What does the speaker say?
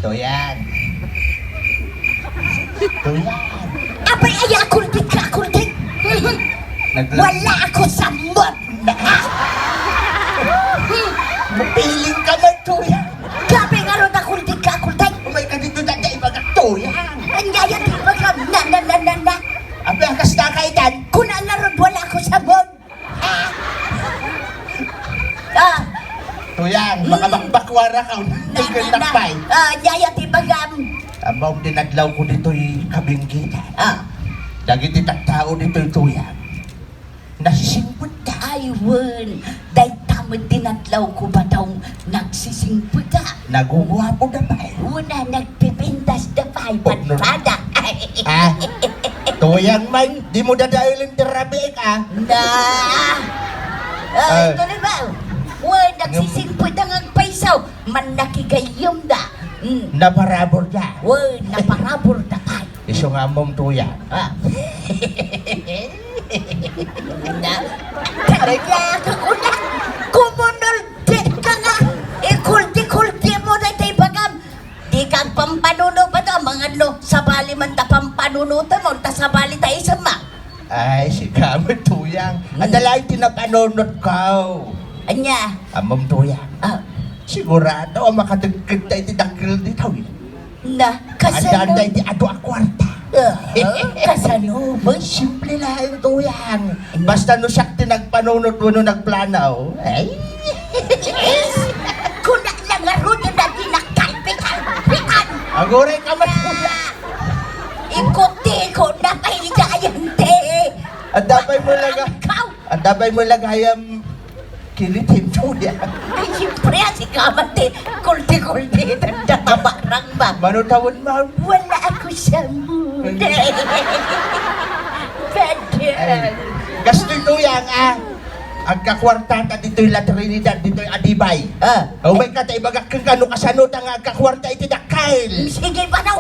Tuyan. Tuyan. Abay, ay akultik ka, akultik. Wala ako sa mood na. Mapiling ka man, Tuyan. Gabi nga ron akultik ka, akultik. Umay ka dito na tayo mga Tuyan. Anyaya, di ba ka, na. Abay, ang kasta ka itan. Kung na ron, wala ako sa mood. Tuyan, makabakbakwara ka. Tigil na pay. Anyaya, di ba ka, Amang dinadlaw ko dito'y kabinggitan. Dagi tao dito'y Tuyan. Nasisimpot ka. ay, wen, day tamad dinatlaw ko ba daw nagsisimpot ka? Nagugwapo na pa eh. Una, nagpipintas na pa, patada. Tuyang man, di mo dadailin terabi ka. Ito na ba? Wen, nagsisimpot na ng paisaw, man nakigayom na. Naparabor ka. Wen, naparabor na pa. Iso nga mong tuyang. Talaga ako na. Kumunultit ka nga. Kulti-kulti mo na ito'y bagam. Di kang pampanuno pa to. Mga no, sabali man ta pampanuno ta mo. Ta sabali tayo sa ma. Ay, si kamot tuyang. Adalay tinapanunod ka. Anya? Among tuyang. Sigurado ang makatagkid tayo tidakil dito. Na, kasano? Andan tayo di ado ang kwarta. Kasano? May simple lang yung tuyang. Basta no siya tinagpanunod mo no nagplanaw. Ay. Kuna lang nga rin yung nagkinakalpitan. Aguray ka man tuyang. Ikuti ko na kay Gayante. Ang dabay mo lagayam kilitin tuyang. Ay, siyempre, si Kamante, kulti-kulti, nagdatabarang ba? Manutawon mo. Wala ako sa mood. Pwede. Gastoy tuyang ang kakwarta ta dito'y La Trinidad, dito'y Adibay. Umay ka tayo bagak kang gano'ng kasanot ang kakwarta iti dakil. Sige ba daw?